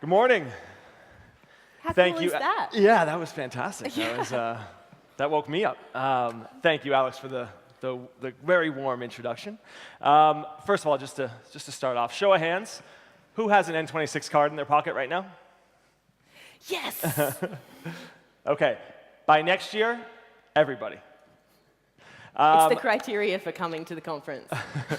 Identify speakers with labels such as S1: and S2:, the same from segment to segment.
S1: Good morning.
S2: How
S1: Thank
S2: cool
S1: you.
S2: is that?
S1: Yeah, that was fantastic.
S2: Yeah.
S1: That woke me up. Thank you, Alex, for the very warm introduction. First of all, just to start off, show of hands, who has an N26 card in their pocket right now?
S2: Yes!
S1: Okay, by next year, everybody.
S2: It's the criteria for coming to the conference.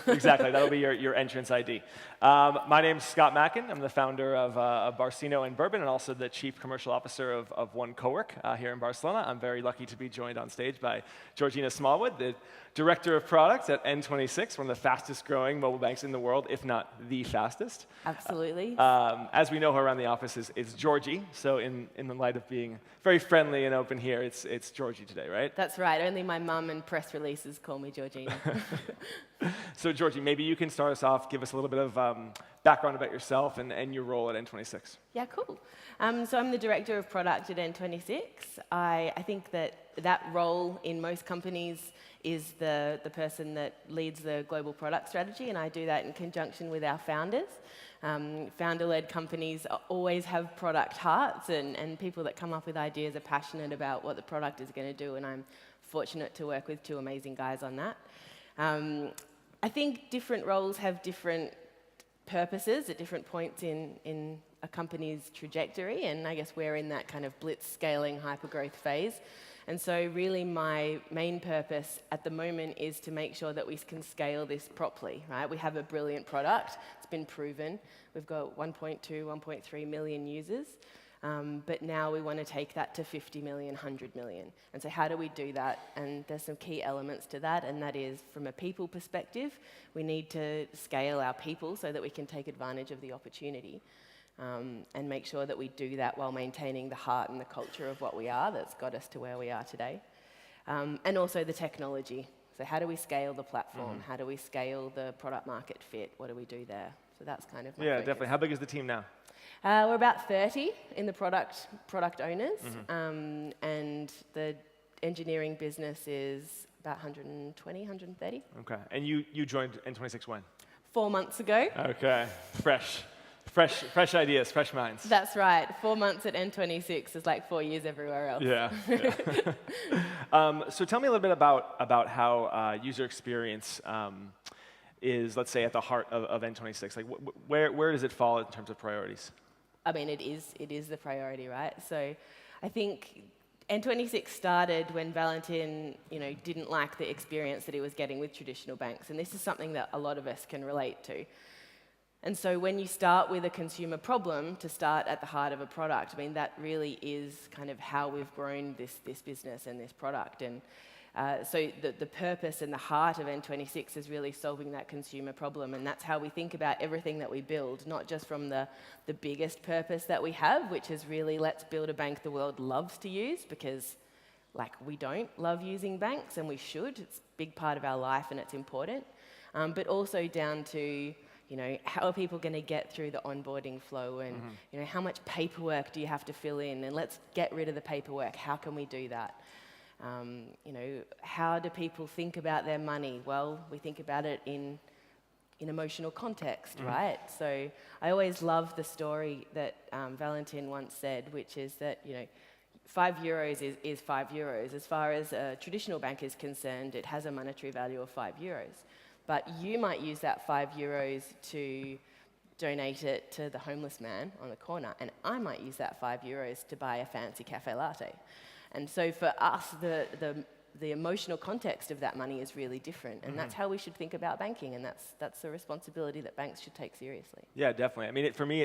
S1: Exactly, that'll be your entrance ID. My name's Scott Mackin. I'm the founder of Barcinno and Bourbon, and also the Chief Commercial Officer of One Cowork here in Barcelona. I'm very lucky to be joined on stage by Georgina Smallwood, the Director of Product at N26, one of the fastest growing mobile banks in the world, if not the fastest.
S2: Absolutely.
S1: As we know her around the office is Georgie, so in the light of being very friendly and open here, it's Georgie today, right?
S2: That's right. Only my mum and press releases call me Georgina.
S1: So Georgie, maybe you can start us off, give us a little bit of background about yourself and your role at N26.
S2: Yeah, cool. So I'm the Director of Product at N26. I think that role in most companies is the person that leads the global product strategy, and I do that in conjunction with our founders. Founder-led companies always have product hearts, and people that come up with ideas are passionate about what the product is going to do, and I'm fortunate to work with two amazing guys on that. I think different roles have different purposes at different points in a company's trajectory, and I guess we're in that kind of blitz scaling hypergrowth phase. And so really my main purpose at the moment is to make sure that we can scale this properly, right? We have a brilliant product. It's been proven. We've got 1.2, 1.3 million users. But now we want to take that to 50 million, 100 million. And so how do we do that? And there's some key elements to that, and that is from a people perspective, we need to scale our people so that we can take advantage of the opportunity. And make sure that we do that while maintaining the heart and the culture of what we are that's got us to where we are today. And also the technology. So how do we scale the platform? How do we scale the product market fit? What do we do there? So that's kind of my focus.
S1: Definitely. How big is the team now?
S2: We're about 30 in the product owners. And the engineering business is about 120, 130.
S1: Okay. And you joined N26 when?
S2: 4 months ago.
S1: Okay. Fresh ideas, fresh minds.
S2: That's right. 4 months at N26 is like 4 years everywhere else.
S1: Yeah. So tell me a little bit about how user experience is, let's say, at the heart of N26. Like, where does it fall in terms of priorities?
S2: I mean, it is the priority, right? So I think N26 started when Valentin, didn't like the experience that he was getting with traditional banks, and this is something that a lot of us can relate to. And so when you start with a consumer problem to start at the heart of a product, I mean, that really is kind of how we've grown this business and this product. And so the purpose and the heart of N26 is really solving that consumer problem, and that's how we think about everything that we build, not just from the biggest purpose that we have, which is really let's build a bank the world loves to use, because we don't love using banks, and we should. It's a big part of our life and it's important. But also down to how are people going to get through the onboarding flow, and how much paperwork do you have to fill in, and let's get rid of the paperwork. How can we do that? How do people think about their money? Well, we think about it in emotional context, right? So I always love the story that Valentin once said, which is that €5 is €5. As far as a traditional bank is concerned, it has a monetary value of €5. But you might use that €5 to donate it to the homeless man on the corner, and I might use that €5 to buy a fancy cafe latte. And so for us, the emotional context of that money is really different, and that's how we should think about banking, and that's the responsibility that banks should take seriously.
S1: Yeah, definitely. I mean, for me,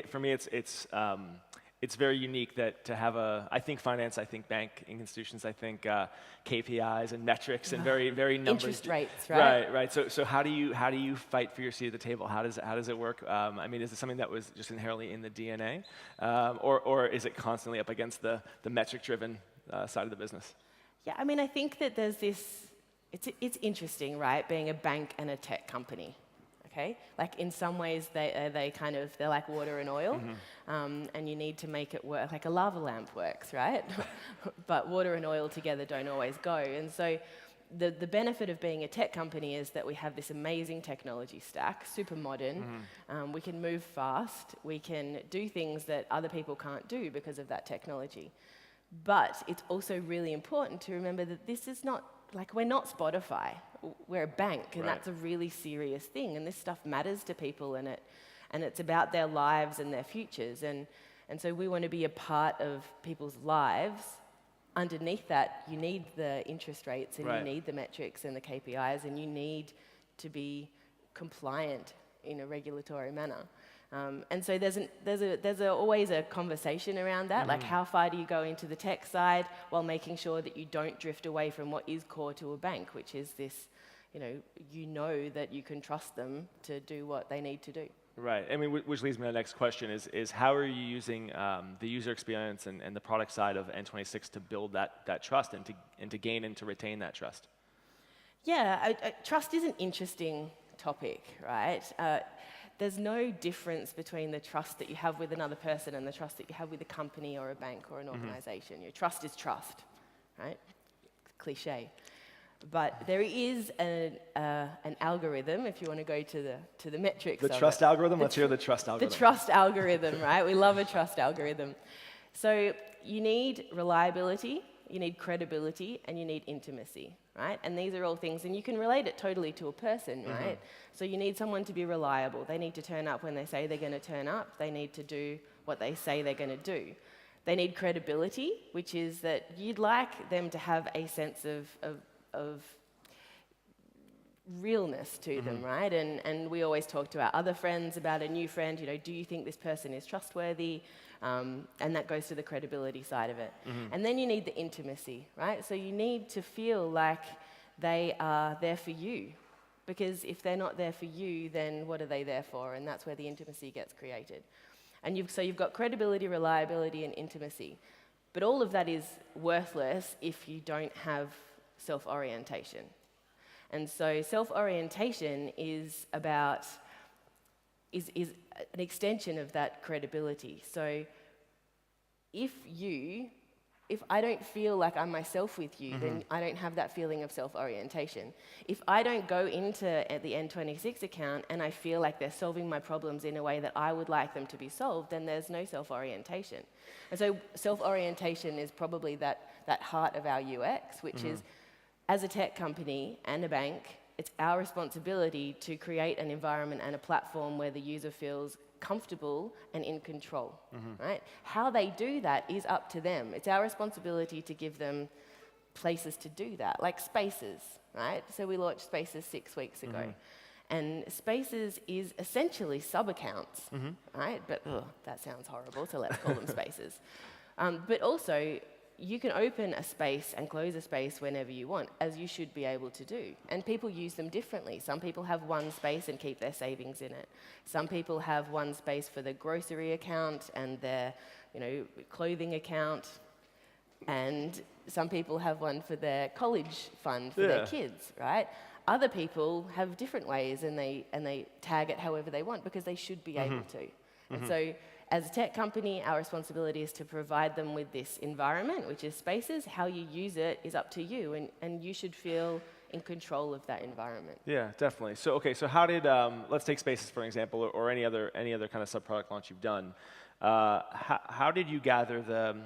S1: it's very unique that to have I think finance, I think banking institutions, I think KPIs and metrics and very numbers.
S2: Interest rates, right?
S1: Right. So how do you fight for your seat at the table? How does it work? I mean, is it something that was just inherently in the DNA, or is it constantly up against the metric-driven side of the business?
S2: Yeah, I mean, I think that there's this. It's interesting, right? Being a bank and a tech company. Okay, in some ways they're like water and oil, and you need to make it work. Like a lava lamp works, right? But water and oil together don't always go. And so the benefit of being a tech company is that we have this amazing technology stack, super modern. We can move fast. We can do things that other people can't do because of that technology. But it's also really important to remember that this is not, like, we're not Spotify. We're a bank, and that's a really serious thing. And this stuff matters to people, and it's about their lives and their futures. And so we want to be a part of people's lives. Underneath that, you need the interest rates, and you need the metrics and the KPIs, and you need to be compliant in a regulatory manner. And so there's always a conversation around that, like how far do you go into the tech side while making sure that you don't drift away from what is core to a bank, which is this, you know that you can trust them to do what they need to do.
S1: Right. I mean, which leads me to the next question is how are you using the user experience and the product side of N26 to build that trust and to gain and to retain that trust?
S2: Yeah, trust is an interesting topic, right? There's no difference between the trust that you have with another person and the trust that you have with a company or a bank or an organization. Your trust is trust, right? Cliche. But there is an algorithm, if you want to go to the metrics
S1: The trust algorithm? Let's hear the trust algorithm.
S2: The trust algorithm, right? We love a trust algorithm. So you need reliability, you need credibility, and you need intimacy, right? And these are all things, and you can relate it totally to a person, right? So you need someone to be reliable. They need to turn up when they say they're going to turn up. They need to do what they say they're going to do. They need credibility, which is that you'd like them to have a sense of realness to them, right? And we always talk to our other friends about a new friend, do you think this person is trustworthy? And that goes to the credibility side of it. And then you need the intimacy, right? So you need to feel like they are there for you. Because if they're not there for you, then what are they there for? And that's where the intimacy gets created. And so you've got credibility, reliability, and intimacy. But all of that is worthless if you don't have self-orientation. And so self-orientation is an extension of that credibility. So if I don't feel like I'm myself with you, then I don't have that feeling of self-orientation. If I don't go into the N26 account and I feel like they're solving my problems in a way that I would like them to be solved, then there's no self-orientation. And so self-orientation is probably that heart of our UX, which is, as a tech company and a bank, it's our responsibility to create an environment and a platform where the user feels comfortable and in control, right? How they do that is up to them. It's our responsibility to give them places to do that, like Spaces, right? So we launched Spaces 6 weeks ago. And Spaces is essentially sub-accounts, right? But that sounds horrible, so let's call them Spaces. But also, you can open a space and close a space whenever you want, as you should be able to do. And people use them differently. Some people have one space and keep their savings in it. Some people have one space for their grocery account and their, clothing account. And some people have one for their college fund for their kids, right? Other people have different ways, and they tag it however they want because they should be able to. And so, as a tech company, our responsibility is to provide them with this environment, which is Spaces. How you use it is up to you, and you should feel in control of that environment. Yeah,
S1: definitely. So how did let's take Spaces for an example, or any other kind of sub-product launch you've done. How did you gather the,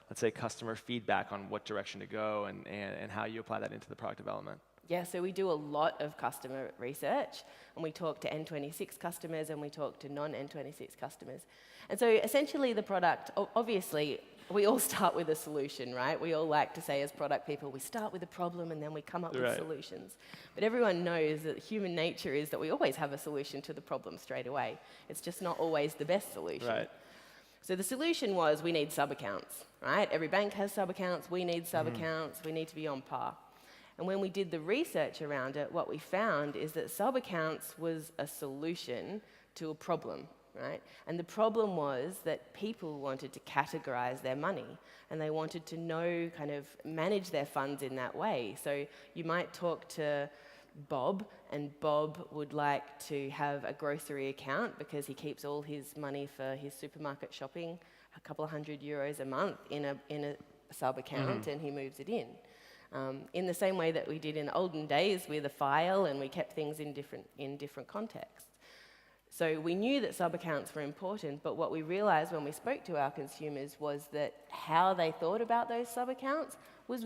S1: let's say, customer feedback on what direction to go, and how you apply that into the product development?
S2: Yeah, so we do a lot of customer research, and we talk to N26 customers, and we talk to non-N26 customers. And so essentially the product, obviously, we all start with a solution, right? We all like to say as product people, we start with a problem and then we come up with solutions. But everyone knows that human nature is that we always have a solution to the problem straight away. It's just not always the best solution.
S1: Right.
S2: So the solution was we need sub-accounts, right? Every bank has sub-accounts, we need sub-accounts, we need to be on par. And when we did the research around it, what we found is that sub-accounts was a solution to a problem, right? And the problem was that people wanted to categorize their money, and they wanted to know, kind of manage their funds in that way. So you might talk to Bob, and Bob would like to have a grocery account because he keeps all his money for his supermarket shopping, a couple of €100 a month in a sub-account, and he moves it in. in the same way that we did in the olden days with a file, and we kept things in different contexts. So we knew that sub-accounts were important, but what we realized when we spoke to our consumers was that how they thought about those sub-accounts was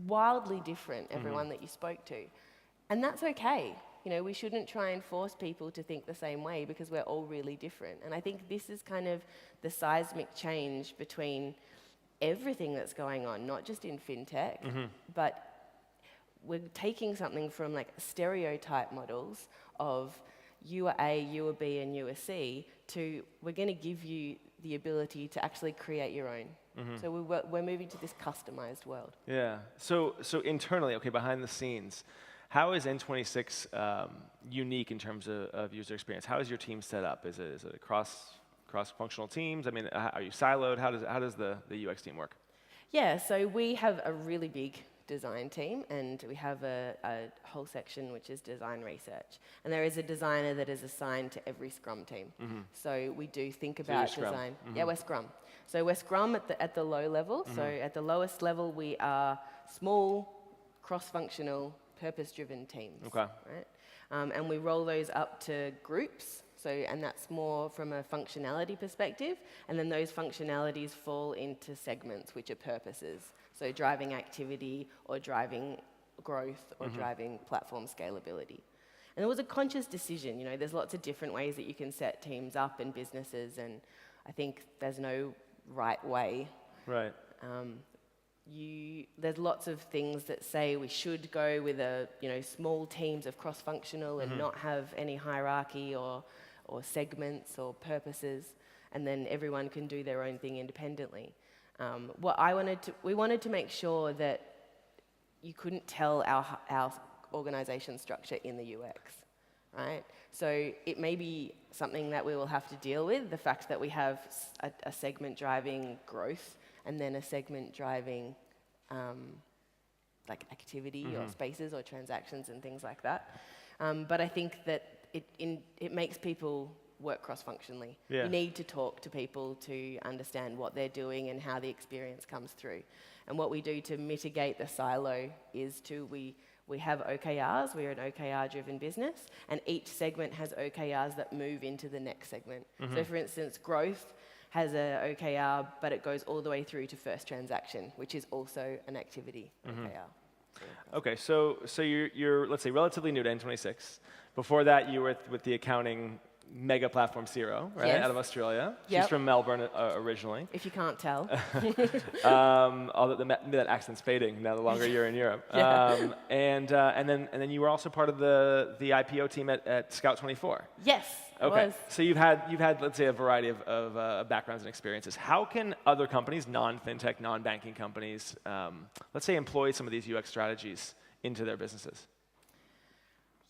S2: wildly different, everyone that you spoke to. And that's okay. You know, we shouldn't try and force people to think the same way because we're all really different. And I think this is kind of the seismic change between everything that's going on, not just in fintech, but we're taking something from like stereotype models of you are A, you are B, and you are C, to we're going to give you the ability to actually create your own. So we're moving to this customized world.
S1: Yeah. So internally, okay, behind the scenes, how is N26 unique in terms of user experience? How is your team set up? Is it cross-functional teams? I mean, are you siloed? How does the UX team work?
S2: Yeah, so we have a really big design team, and we have a whole section which is design research. And there is a designer that is assigned to every Scrum team. So we do think about design. Yeah, we're Scrum. So we're Scrum at the low level. So at the lowest level, we are small, cross-functional, purpose-driven teams.
S1: Okay.
S2: Right? And we roll those up to groups. So, and that's more from a functionality perspective. And then those functionalities fall into segments, which are purposes. So driving activity or driving growth or driving platform scalability. And it was a conscious decision. You know, there's lots of different ways that you can set teams up in businesses, and I think there's no right way.
S1: Right.
S2: There's lots of things that say we should go with small teams of cross-functional and not have any hierarchy or segments or purposes, and then everyone can do their own thing independently. We wanted to make sure that you couldn't tell our organization structure in the UX, right? So it may be something that we will have to deal with, the fact that we have a segment driving growth and then a segment driving like activity or spaces or transactions and things like that. But I think that it makes people work cross-functionally.
S1: Yeah.
S2: You need to talk to people to understand what they're doing and how the experience comes through. And what we do to mitigate the silo is we have OKRs. We're an OKR-driven business, and each segment has OKRs that move into the next segment. So for instance, growth has a OKR, but it goes all the way through to first transaction, which is also an activity OKR.
S1: Okay, so you're let's say relatively new to N26. Before that, you were with the accounting mega platform Xero, right,
S2: Yes.
S1: out of Australia.
S2: Yep.
S1: She's from Melbourne originally.
S2: If you can't tell.
S1: Although that accent's fading now the longer you're in Europe.
S2: Yeah.
S1: And then you were also part of the IPO team at Scout 24.
S2: Yes, I
S1: Okay.
S2: was.
S1: So you've had let's say a variety of backgrounds and experiences. How can other companies, non-fintech, non-banking companies, let's say employ some of these UX strategies into their businesses?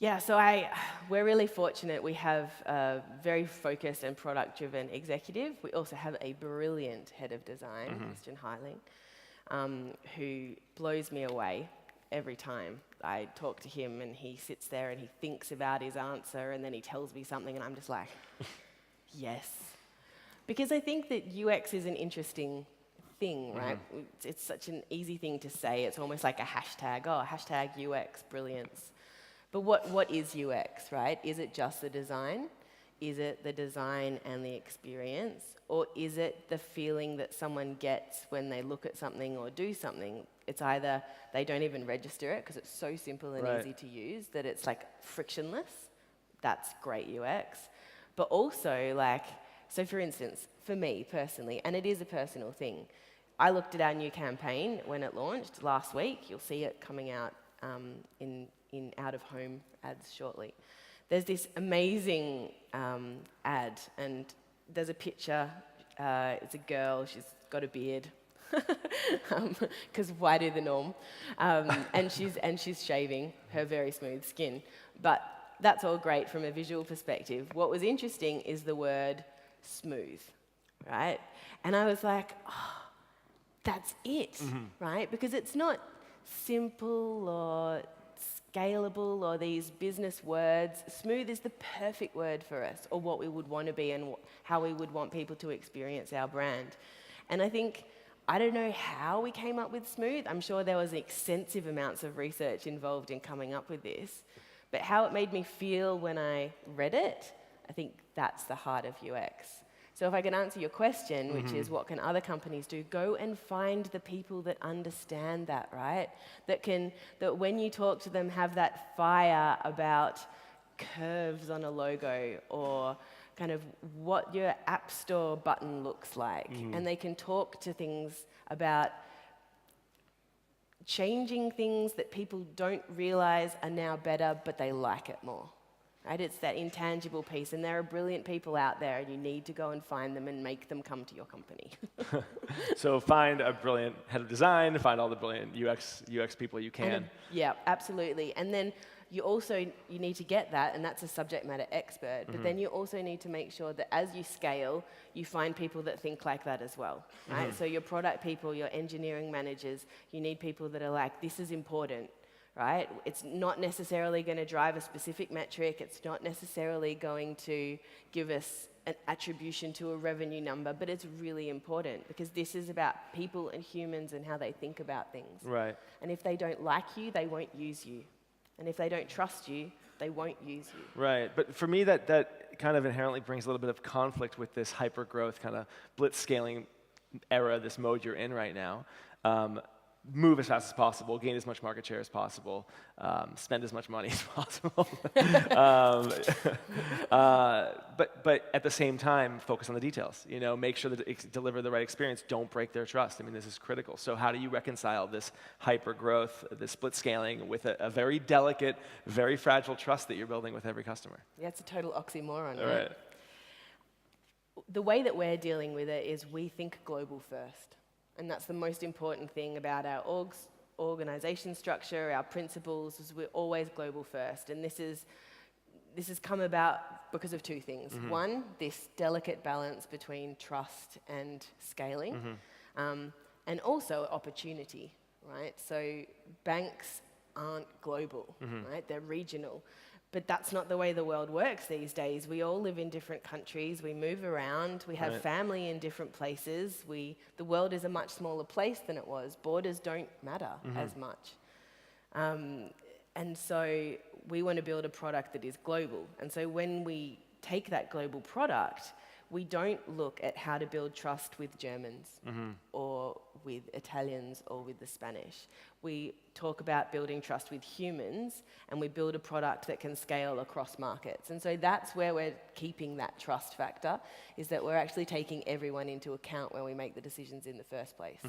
S2: Yeah, so we're really fortunate. We have a very focused and product-driven executive. We also have a brilliant head of design, Mr. Heiling, who blows me away every time I talk to him, and he sits there and he thinks about his answer, and then he tells me something, and I'm just like, yes. Because I think that UX is an interesting thing, right? It's such an easy thing to say. It's almost like a hashtag. Oh, hashtag UX brilliance. But what is UX, right? Is it just the design? Is it the design and the experience? Or is it the feeling that someone gets when they look at something or do something? It's either they don't even register it because it's so simple and easy to use that it's like frictionless. That's great UX. But also so for instance, for me personally, and it is a personal thing, I looked at our new campaign when it launched last week. You'll see it coming out in out-of-home ads shortly. There's this amazing ad, and there's a picture. It's a girl. She's got a beard, because why do the norm? And she's shaving her very smooth skin. But that's all great from a visual perspective. What was interesting is the word smooth, right? And I was like, oh, that's it, right? Because it's not simple or scalable or these business words. Smooth is the perfect word for us, or what we would want to be and how we would want people to experience our brand. And I think I don't know how we came up with smooth. I'm sure there was extensive amounts of research involved in coming up with this. But how it made me feel when I read it, I think that's the heart of UX. So if I can answer your question, which is what can other companies do, go and find the people that understand that, right? That when you talk to them, have that fire about curves on a logo or kind of what your app store button looks like. And they can talk to things about changing things that people don't realize are now better, but they like it more. Right? It's that intangible piece, and there are brilliant people out there, and you need to go and find them and make them come to your company.
S1: So find a brilliant head of design, find all the brilliant UX people you can.
S2: Yeah, absolutely. And then you need to get that, and that's a subject matter expert, but then you also need to make sure that as you scale, you find people that think like that as well, right? So your product people, your engineering managers, you need people that are like, this is important. Right? It's not necessarily going to drive a specific metric. It's not necessarily going to give us an attribution to a revenue number, but it's really important because this is about people and humans and how they think about things.
S1: Right.
S2: And if they don't like you, they won't use you. And if they don't trust you, they won't use you.
S1: Right. But for me, that kind of inherently brings a little bit of conflict with this hyper-growth kind of blitz scaling era, this mode you're in right now. Move as fast as possible, gain as much market share as possible, spend as much money as possible. But at the same time, focus on the details. You know, make sure that deliver the right experience. Don't break their trust. I mean, this is critical. So how do you reconcile this hyper growth, this split scaling, with a very delicate, very fragile trust that you're building with every customer?
S2: Yeah, it's a total oxymoron,
S1: All
S2: right? The way that we're dealing with it is we think global first. And that's the most important thing about our organization structure, our principles, is we're always global first. And this has come about because of two things. One, this delicate balance between trust and scaling, and also opportunity, right? So banks aren't global, right? They're regional. But that's not the way the world works these days. We all live in different countries. We move around. We have family in different places. The world is a much smaller place than it was. Borders don't matter as much. And so we want to build a product that is global. And so when we take that global product, we don't look at how to build trust with Germans or with Italians or with the Spanish. We talk about building trust with humans, and we build a product that can scale across markets. And so that's where we're keeping that trust factor, is that we're actually taking everyone into account when we make the decisions in the first place.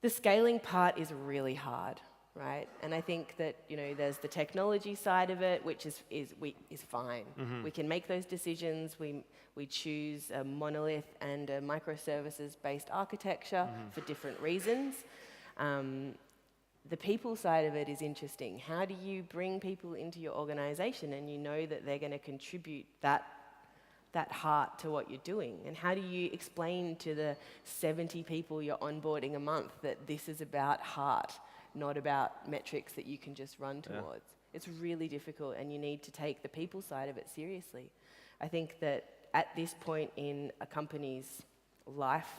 S2: The scaling part is really hard, right? And I think that, you know, there's the technology side of it, which is fine. We can make those decisions. We choose a monolith and a microservices-based architecture for different reasons. The people side of it is interesting. How do you bring people into your organization and you know that they're going to contribute that heart to what you're doing? And how do you explain to the 70 people you're onboarding a month that this is about heart, not about metrics that you can just run towards? It's really difficult, and you need to take the people side of it seriously. I think that at this point in a company's life,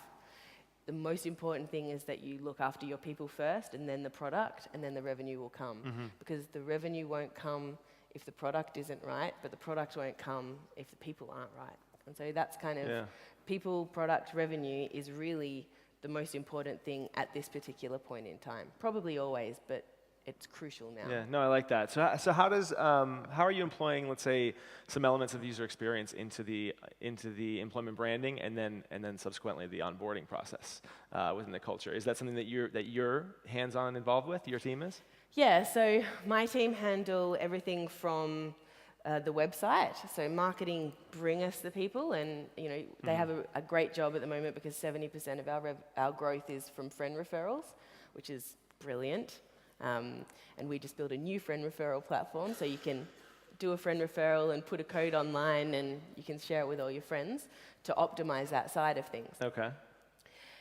S2: the most important thing is that you look after your people first, and then the product, and then the revenue will come. Because the revenue won't come if the product isn't right, but the product won't come if the people aren't right. And so that's kind of people, product, revenue is really the most important thing at this particular point in time. Probably always, but it's crucial now.
S1: Yeah, no, I like that. So how are you employing, let's say, some elements of user experience into the employment branding, and then subsequently the onboarding process within the culture? Is that something that you're hands-on involved with? Your team is?
S2: Yeah. So my team handle everything from the website. So marketing bring us the people, and you know they have a great job at the moment because 70% of our growth is from friend referrals, which is brilliant. And we just built a new friend referral platform, so you can do a friend referral and put a code online, and you can share it with all your friends to optimize that side of things.
S1: Okay.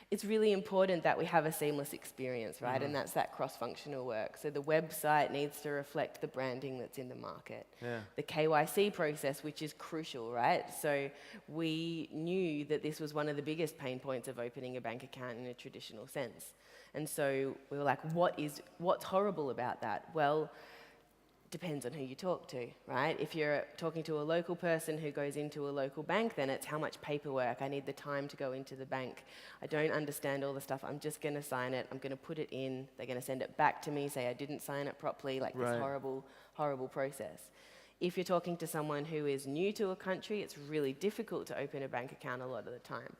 S2: it's really important that we have a seamless experience, right? And that's that cross-functional work. So the website needs to reflect the branding that's in the market.
S1: Yeah.
S2: The KYC process, which is crucial, right? So we knew that this was one of the biggest pain points of opening a bank account in a traditional sense. And so we were like, what's horrible about that? Well, depends on who you talk to, right? If you're talking to a local person who goes into a local bank, then it's how much paperwork. I need the time to go into the bank. I don't understand all the stuff. I'm just going to sign it. I'm going to put it in. They're going to send it back to me, say I didn't sign it properly, like this horrible, horrible process. If you're talking to someone who is new to a country, it's really difficult to open a bank account a lot of the time.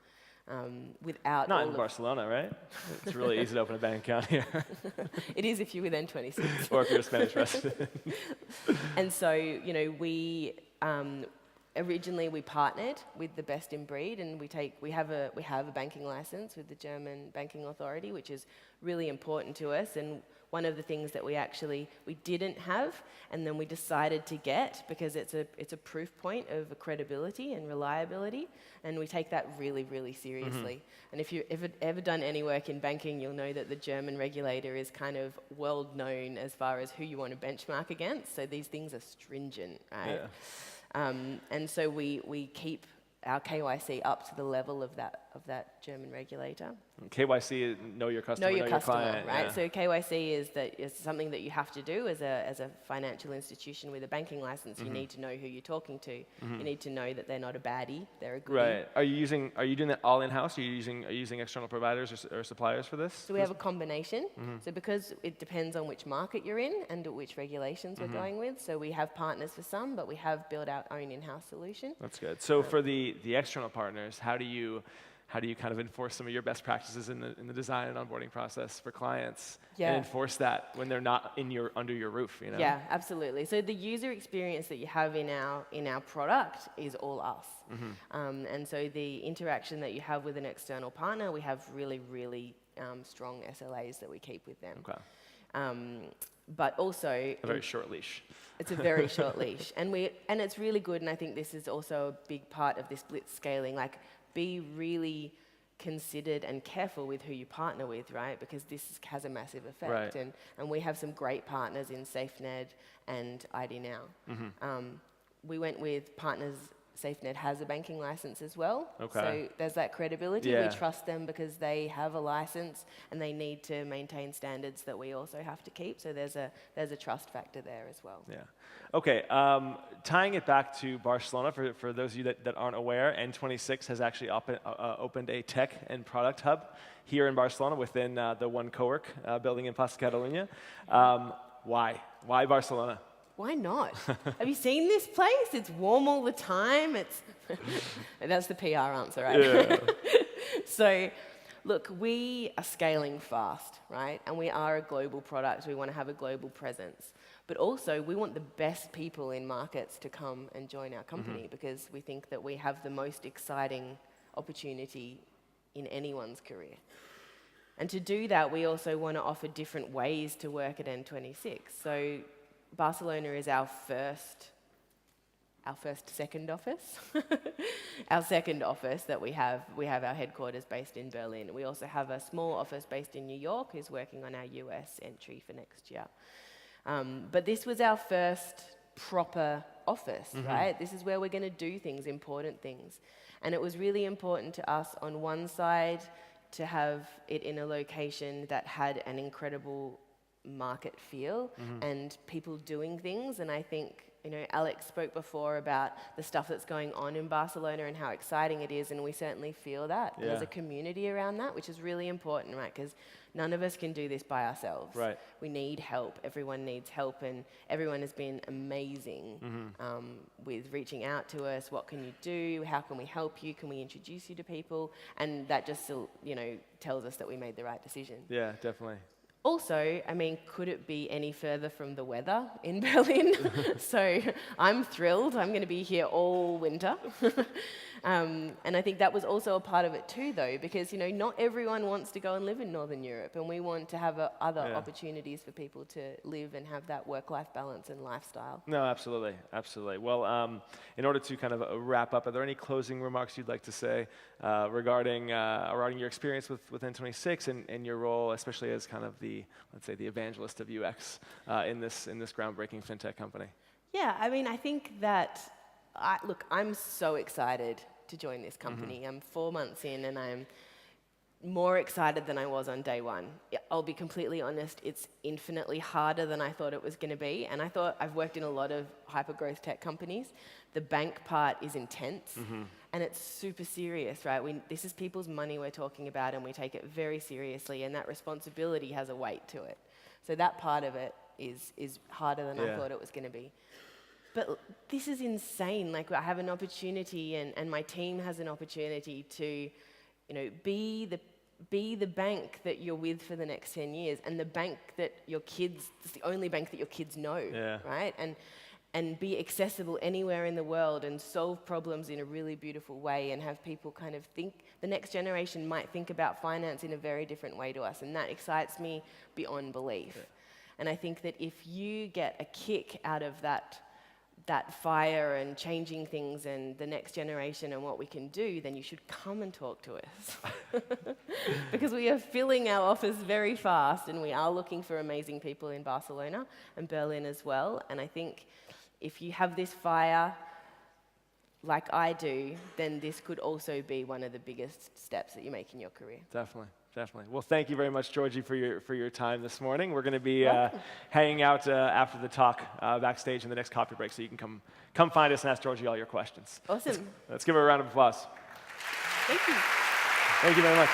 S2: Without
S1: Not in Barcelona, right? It's really easy to open a bank account here.
S2: It is if you're with N26.
S1: Or if you're a Spanish resident.
S2: And so, you know, we originally we partnered with the best in breed, and we have a banking license with the German banking authority, which is really important to us. And one of the things that we didn't have, and then we decided to get, because it's a proof point of credibility and reliability, and we take that really, really seriously. And if you've ever done any work in banking, you'll know that the German regulator is kind of world known as far as who you want to benchmark against. So these things are stringent, right? Yeah. And so we keep our KYC up to the level of that German regulator.
S1: KYC, know your customer,
S2: know your
S1: client,
S2: right?
S1: Yeah.
S2: So KYC is something that you have to do as a financial institution with a banking license. You need to know who you're talking to. You need to know that they're not a baddie, they're a goodie.
S1: Right. Are you doing that all in-house? Are you using external providers or suppliers for this?
S2: So we have a combination. So because it depends on which market you're in and which regulations we're going with. So we have partners for some, but we have built our own in-house solution.
S1: That's good. So for the external partners, how do you kind of enforce some of your best practices in the design and onboarding process for clients, and enforce that when they're not under your roof? You know? Yeah,
S2: absolutely. So the user experience that you have in our product is all us, and so the interaction that you have with an external partner, we have really, really strong SLAs that we keep with them.
S1: Okay.
S2: But also
S1: a very short leash.
S2: It's a very short leash, and it's really good. And I think this is also a big part of this blitz scaling. Like, be really considered and careful with who you partner with, right? Because this has a massive effect.
S1: Right.
S2: And we have some great partners in SafeNet and ID Now. We went with partners. SafeNet has a banking license as well.
S1: Okay.
S2: So there's that credibility.
S1: Yeah.
S2: We trust them because they have a license and they need to maintain standards that we also have to keep. So there's a trust factor there as well.
S1: Yeah. Okay. Tying it back to Barcelona, for those of you that aren't aware, N26 has actually opened a tech and product hub here in Barcelona within the One Cowork building in Plaza Catalunya. Why? Why Barcelona?
S2: Why not? Have you seen this place? It's warm all the time. That's the PR answer, right?
S1: Yeah.
S2: So, look, we are scaling fast, right? And we are a global product. We want to have a global presence. But also, we want the best people in markets to come and join our company because we think that we have the most exciting opportunity in anyone's career. And to do that, we also want to offer different ways to work at N26. So Barcelona is our second office. Our second office that we have our headquarters based in Berlin. We also have a small office based in New York who's working on our US entry for next year. But this was our first proper office, right? This is where we're going to do things, important things. And it was really important to us on one side to have it in a location that had an incredible market feel and people doing things. And I think, Alex spoke before about the stuff that's going on in Barcelona and how exciting it is, and we certainly feel that. Yeah. There's a community around that, which is really important, right? Because none of us can do this by ourselves.
S1: Right.
S2: We need help. Everyone needs help, and everyone has been amazing with reaching out to us. What can you do? How can we help you? Can we introduce you to people? And that just, tells us that we made the right decision.
S1: Yeah, definitely.
S2: Also, could it be any further from the weather in Berlin? So I'm thrilled. I'm going to be here all winter. And I think that was also a part of it too, though, because not everyone wants to go and live in Northern Europe, and we want to have other opportunities for people to live and have that work-life balance and lifestyle.
S1: No, absolutely, absolutely. Well, in order to kind of wrap up, are there any closing remarks you'd like to say regarding your experience with N26 and your role, especially as kind of the, let's say, the evangelist of UX in this groundbreaking fintech company?
S2: Yeah, I mean, I think that, look, I'm so excited to join this company. I'm 4 months in, and I'm more excited than I was on day one. I'll be completely honest, it's infinitely harder than I thought it was going to be. And I've worked in a lot of hyper-growth tech companies. The bank part is intense, and it's super serious, right? This is people's money we're talking about, and we take it very seriously, and that responsibility has a weight to it. So that part of it is harder than I thought it was going to be. But this is insane. Like, I have an opportunity, and my team has an opportunity to be the bank that you're with for the next 10 years, and the bank that it's the only bank that your kids know, right? And be accessible anywhere in the world and solve problems in a really beautiful way, and have people kind of think, the next generation might think about finance in a very different way to us, and that excites me beyond belief. Yeah. And I think that if you get a kick out of that fire and changing things and the next generation and what we can do, then you should come and talk to us. Because we are filling our office very fast, and we are looking for amazing people in Barcelona and Berlin as well. And I think if you have this fire like I do, then this could also be one of the biggest steps that you make in your career.
S1: Definitely. Definitely. Well, thank you very much, Georgie, for your time this morning. We're going to be hanging out after the talk backstage in the next coffee break, so you can come find us and ask Georgie all your questions.
S2: Awesome.
S1: Let's give her a round of applause.
S2: Thank you.
S1: Thank you very much.